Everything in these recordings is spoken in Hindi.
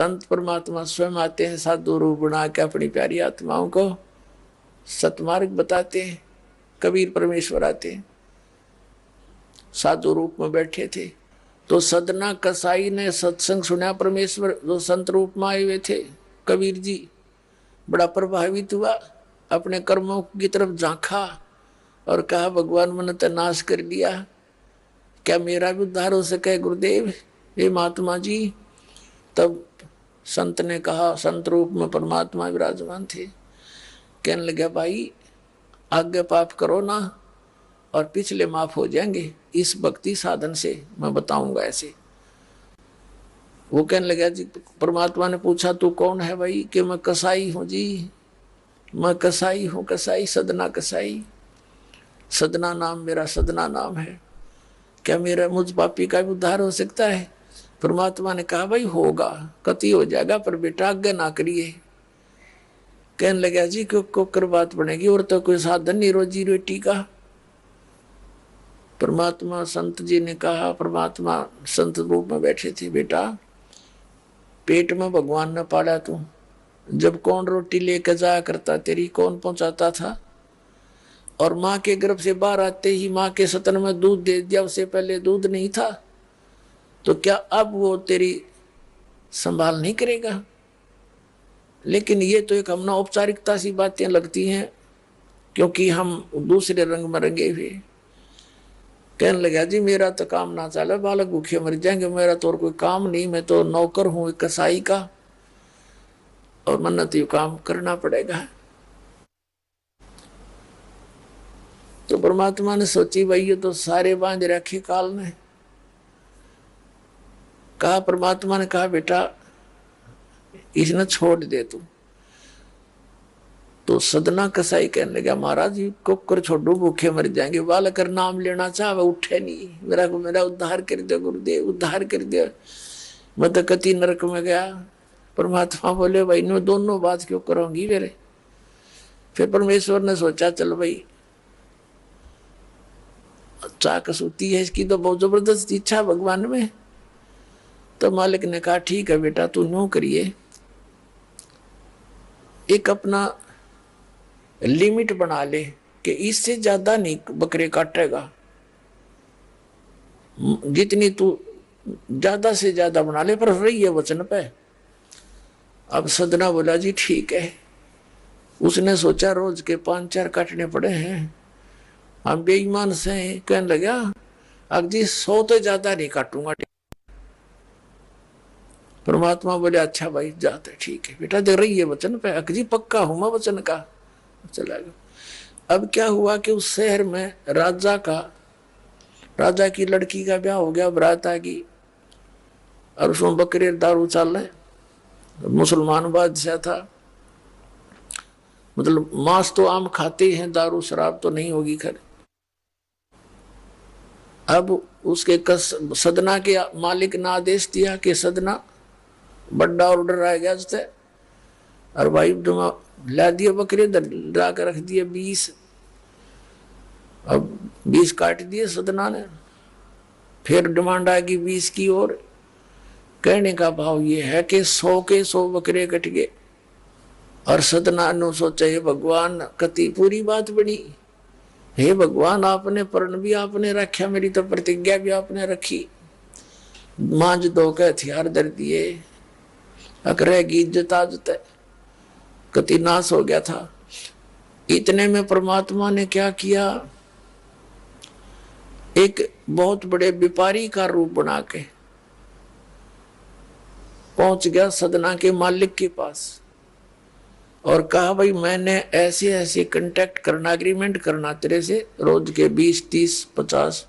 संत परमात्मा स्वयं आते हैं साधु रूप बना के अपनी प्यारी आत्माओं को सतमार्ग बताते हैं। कबीर परमेश्वर आते हैं, साधु रूप में बैठे थे तो सदना कसाई ने सत्संग सुना। परमेश्वर जो संत रूप में आए हुए थे, कबीर जी बड़ा प्रभावित हुआ, अपने कर्मों की तरफ झांका और कहा भगवान मैंने तो नाश कर दिया, क्या मेरा भी उद्धार हो सके गुरुदेव, हे महात्मा जी। तब संत ने कहा, संत रूप में परमात्मा विराजमान थे, कहने लगे भाई आगे पाप करो ना और पिछले माफ हो जाएंगे, इस भक्ति साधन से मैं बताऊंगा ऐसे। वो कहने लगा जी, परमात्मा ने पूछा तू कौन है भाई, कि मैं कसाई हूं जी, मैं कसाई हूं, कसाई सदना कसाई, सदना नाम मेरा, सदना नाम है, क्या मेरा मुझ पापी का भी उद्धार हो सकता है। परमात्मा ने कहा भाई होगा, कति हो जाएगा, पर बेटा आगे ना करिए। कहने लगा जी क्यों कर बात बनेगी, और तो कोई साधन नहीं रोजी रोटी का। परमात्मा संत जी ने कहा, परमात्मा संत रूप में बैठे थे, बेटा पेट में भगवान ने पाला तू, जब कौन रोटी लेकर जाया करता तेरी, कौन पहुंचाता था, और माँ के गर्भ से बाहर आते ही माँ के सतन में दूध दे दिया, उससे पहले दूध नहीं था, तो क्या अब वो तेरी संभाल नहीं करेगा। लेकिन ये तो एक हमने औपचारिकता सी बातें लगती हैं, क्योंकि हम दूसरे रंग में रंगे हुए। कहने लगा जी मेरा तो काम ना चले, बालक भूखे मर जाएंगे, मेरा तो और कोई काम नहीं, मैं तो नौकर हूं कसाई का, और मन्नत यू काम करना पड़ेगा। तो परमात्मा ने सोची भाई ये तो सारे बांध रखे काल ने। कहा, परमात्मा ने कहा बेटा इसने छोड़ दे तू। तो सदना कसाई कहने लगा महाराज जी कुकर छोड़ो भूखे मर जाएंगे, बालक नाम लेना चाह वह उठे नहीं, मेरा उद्धार कर दे गुरुदेव, उद्धार कर दे, मैं तो कति नरक में गया। परमात्मा बोले भाई नो दोनों बात क्यों करोगी मेरे। फिर परमेश्वर ने सोचा चल भाई चाह कसूती है इसकी, तो बहुत जबरदस्त इच्छा भगवान में। तो मालिक ने कहा ठीक है बेटा तू नो करिए, एक अपना लिमिट बना ले कि इससे ज्यादा नहीं बकरे काटेगा, जितनी तू ज्यादा से ज्यादा बना ले, पर रही है वचन पे। अब सदना बोला जी ठीक है। उसने सोचा रोज के 5-4 काटने पड़े हैं, हम बेईमान से। कहने लगा अब जी 100 तो ज्यादा नहीं काटूंगा। परमात्मा बोले अच्छा भाई जाते, ठीक है बेटा दे रही है वचन पे, अकजी पक्का हूं मैं वचन का। चला गया। अब क्या हुआ कि उस शहर में राजा की लड़की का ब्याह हो गया, बारात आ गई, और उसमें बकरे दारू चल रहे। मुसलमान बादशाह था, मतलब मांस तो आम खाते हैं, दारू शराब तो नहीं होगी खैर। अब उसके सदना के मालिक ने आदेश दिया कि सदना बड़ा ऑर्डर आ गया उससे, और भाई ला दिए बकरे ला कर रख दिए 20। अब 20 काट दिए सदना ने, फिर डिमांड आ गई 20 की, और कहने का भाव ये है कि 100 के 100 बकरे कट गए। और सदना ने सोचा हे भगवान कति पूरी बात बनी, हे भगवान आपने प्रण भी आपने रखा, मेरी तो प्रतिज्ञा भी आपने रखी, मांझ दो के हथियार धर दिए, अकरेगी इज्जत आजत कति नाश हो गया था। इतने में परमात्मा ने क्या किया, एक बहुत बड़े व्यापारी का रूप बना के पहुंच गया सदना के मालिक के पास, और कहा भाई मैंने ऐसे ऐसे कांटेक्ट करना, एग्रीमेंट करना तेरे से, रोज के 20, 30, 50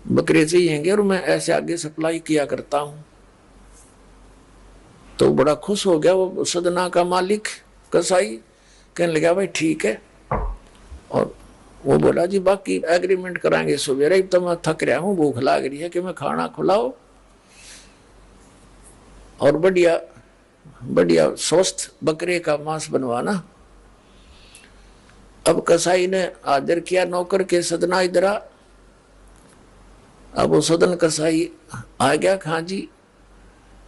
बकरे चाहिए और मैं ऐसे आगे सप्लाई किया करता हूं। तो बड़ा खुश हो गया वो सदना का मालिक कसाई, कहने लगा भाई ठीक है। और वो बोला जी बाकी एग्रीमेंट कराएंगे सवेरे, तो मैं थक रहा हूँ, भूख लग रही है कि मैं खाना खिलाओ और बढ़िया बढ़िया स्वस्थ बकरे का मांस बनवाना। अब कसाई ने आदर किया नौकर के, सदना इधर आ। अब वो सदन कसाई आ गया, खां जी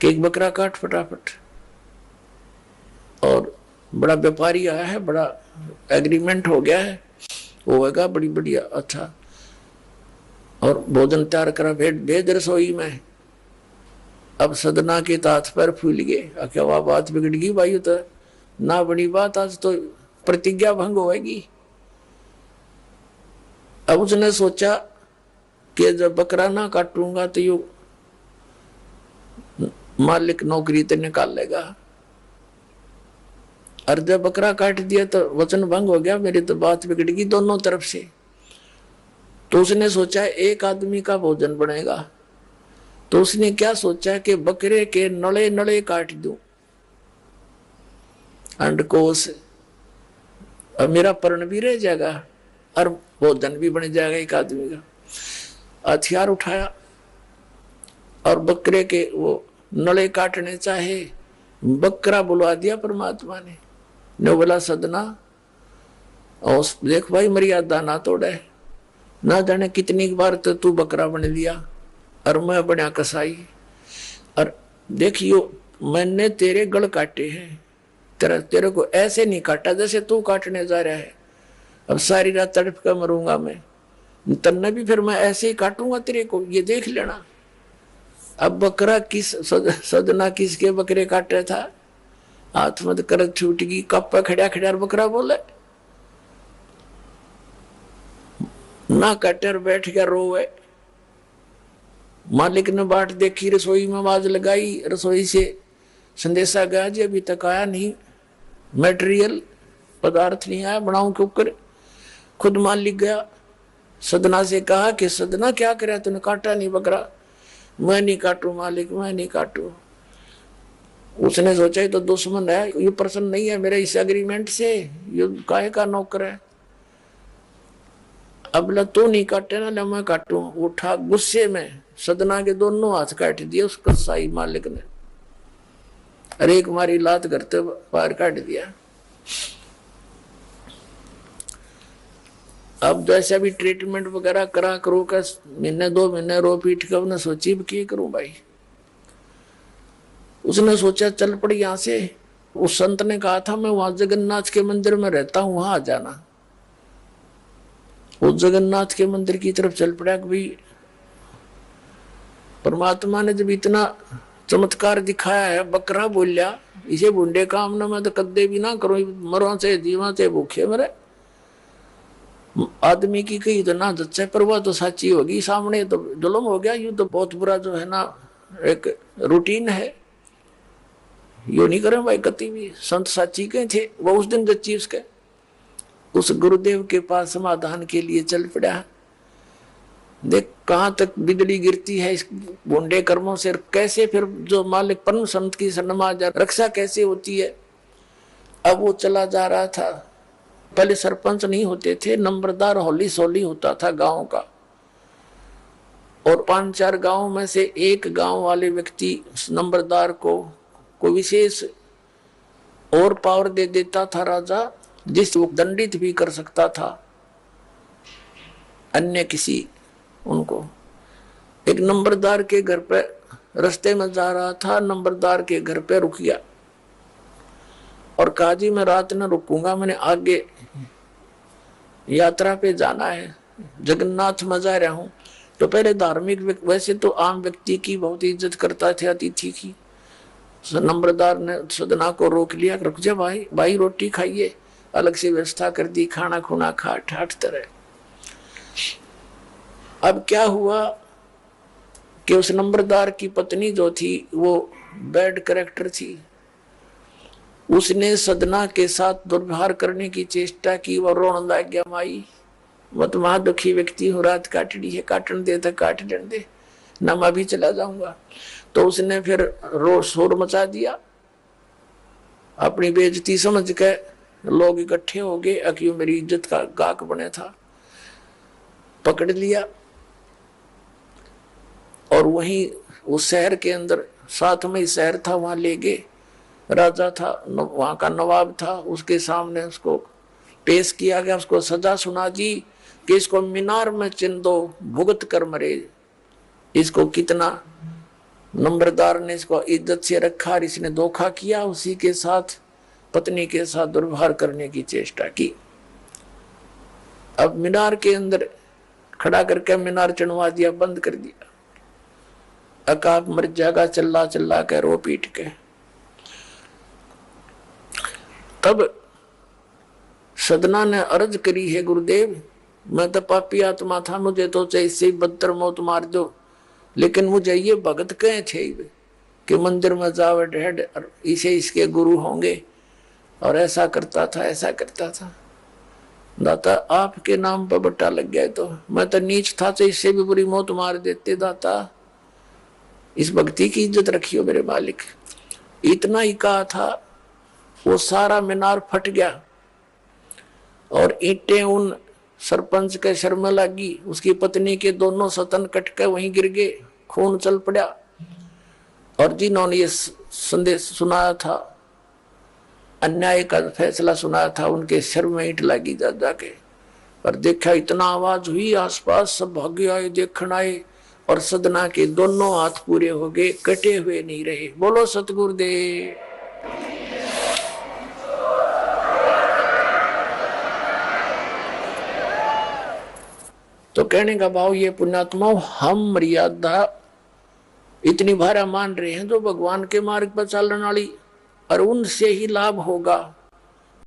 कि एक बकरा काट फटाफट। और बड़ा व्यापारी आया है, बड़ा एग्रीमेंट हो गया है, होगा बड़ी बढ़िया अच्छा। और भोजन तैयार करा, भेज रसोई में। अब सदना के हाथ पैर फूल गए, क्या वह बात बिगड़ गई भाई, तो ना बड़ी बात, आज तो प्रतिज्ञा भंग होगी। अब उसने सोचा कि जब बकरा ना काटूंगा तो यू मालिक नौकरी तो निकाल लेगा, और जब बकरा काट दिया तो वचन भंग हो गया, मेरी तो बात बिगड़ गई दोनों तरफ से। तो उसने सोचा एक आदमी का भोजन बनेगा, तो उसने क्या सोचा कि बकरे के नले नले काट दूं अंडकोश, और मेरा पर्ण भी रह जाएगा और भोजन भी बन जाएगा एक आदमी का। हथियार उठाया और बकरे के वो नले काटने चाहे, बकरा बुलवा दिया परमात्मा ने बोला सदना, और देख भाई मर्यादा ना तोड़े, ना जाने कितनी बार तो तू बकरा बन लिया और मैं बना कसाई, और देखियो मैंने तेरे गल काटे हैं, तेरे को ऐसे नहीं काटा जैसे तू काटने जा रहा है। अब सारी रात तड़प कर मरूंगा मैं, तन्ने भी फिर मैं ऐसे ही काटूंगा तेरे को, ये देख लेना। अब बकरा किस सदना किसके बकरे काट रहा था, हाथ मत कर छूट गई, कप्पा खड़ा खड़ा बकरा बोले ना कटर बैठ गया रोवे। मालिक ने बाट देखी, रसोई में आवाज लगाई, रसोई से संदेशा गया जी अभी तक आया नहीं, मटेरियल पदार्थ नहीं आया, बनाऊं क्यों कर। खुद मालिक गया, सदना से कहा कि सदना क्या करे, तूने काटा नहीं बकरा। मैं नहीं काटू मालिक, मैं नहीं काटू। उसने सोचा तो दुश्मन है, ये प्रसन्न नहीं है मेरे इस एग्रीमेंट से, ये काहे का नौकर है। अब ला तू नहीं काटे ना, ला मैं काटू। उठा गुस्से में सदना के दोनों हाथ काट दिए उस कसाई मालिक ने, अरे एक मारी लात करते बाहर काट दिया। अब जैसे भी ट्रीटमेंट वगैरह करा करो का, महीने 2 महीने रो पीट कर उसने सोची क्या करूं भाई। उसने सोचा चल पड़ी यहां से। उस संत ने कहा था मैं वहां जगन्नाथ के मंदिर में रहता हूं, वहां आ जाना। उस जगन्नाथ के मंदिर की तरफ चल पड़ा कि भाई परमात्मा ने जब इतना चमत्कार दिखाया है, बकरा बोलिया, इसे बुंडे काम ना मैं तो कदे भी ना करो, मरो से जीवा से भूखे मरे। आदमी की कही तो ना सच्चा, पर वह तो सच्ची होगी, सामने तो जुल्म हो गया। यूं तो बहुत बुरा जो है ना एक रूटीन है, यो नहीं करें भाई कति भी। संत साची के थे वो उस दिन जच्ची उसके, उस गुरुदेव के पास समाधान के लिए चल पड़ा। देख कहां तक बिजली गिरती है इस बोंडे कर्मों से, कैसे फिर जो मालिक परम संत की शरणमा जा रक्षा कैसे होती है। अब वो चला जा रहा था, पहले सरपंच नहीं होते थे, नंबरदार होली सोली होता था गांव का, और 5-4 गांव में से एक गांव वाले व्यक्ति नंबरदार को विशेष और पावर दे देता था राजा, जिस वो दंडित भी कर सकता था अन्य किसी उनको। एक नंबरदार के घर पे रास्ते में जा रहा था, नंबरदार के घर पे रुक गया और कहा जी मैं रात न रुकूंगा, मैंने आगे यात्रा पे जाना है, जगन्नाथ में जा रहा हूं। तो पहले धार्मिक वैसे तो आम व्यक्ति की बहुत इज्जत करता थे, अतिथि की। नंबरदार ने सदना को रोक लिया, रुक जा भाई, भाई रोटी खाइए, अलग से व्यवस्था कर दी, खाना खुना खा ठाठ तरह। अब क्या हुआ कि उस नंबरदार की पत्नी जो थी वो बैड कैरेक्टर थी, उसने सदना के साथ दुर्व्यवहार करने की चेष्टा की। वो रोने लग गया, माई मैं तो वहां दुखी व्यक्ति हूँ, रात काटनी है, काटन दे तो काट दे ना, मैं भी चला जाऊंगा। तो उसने फिर रो शोर मचा दिया, अपनी बेइज्जती समझ के लोग इकट्ठे हो गए, अक्यों मेरी इज्जत का गाक बने था, पकड़ लिया और वहीं उस शहर के अंदर, साथ में ही शहर था, वहां ले गए। राजा था, वहां का नवाब था, उसके सामने उसको पेश किया गया, उसको सजा सुना दी कि इसको मीनार में चिन दो, भुगत कर मरे। इसको कितना नंबरदार ने इसको इज्जत से रखा और इसने धोखा किया, उसी के साथ पत्नी के साथ दुर्व्यवहार करने की चेष्टा की। अब मीनार के अंदर खड़ा करके मीनार चढ़वा दिया, बंद कर दिया। अकाब मर जाएगा चिल्ला चिल्ला के, रो पीट के। तब सदना ने अर्ज करी है, गुरुदेव मैं तो पापी आत्मा था, मुझे तो चाहे इससे बदतर मौत मार दो, लेकिन मुझे ये भगत कहे थे कि मंदिर में जावे ढेड इसे इसके गुरु होंगे, और ऐसा करता था ऐसा करता था। दाता आपके नाम पर बट्टा लग गया, तो मैं तो नीच था, तो इससे भी बुरी मौत मार देते। दाता इस भक्ति की इज्जत रखियो मेरे मालिक। इतना ही कहा था, वो सारा मीनार फट गया और ईंटें उन सरपंच के सर में लगी, उसकी पत्नी के दोनों सतन कट के वहीं गिर गए, खून चल पड़ा। और जिन्होंने ये संदेश सुनाया था, अन्याय का फैसला सुनाया था, उनके सिर में ईंट लगी जा जाके। और देखा इतना आवाज हुई, आसपास सब भागे आए, देखने आए, और सदना के दोनों हाथ पूरे हो गए, कटे हुए नहीं रहे। बोलो सतगुरुदेव। तो कहने का भाव ये पुण्यात्माओं, हम मर्यादा इतनी भारा मान रहे हैं जो भगवान के मार्ग पर चलने वाली, और उनसे ही लाभ होगा।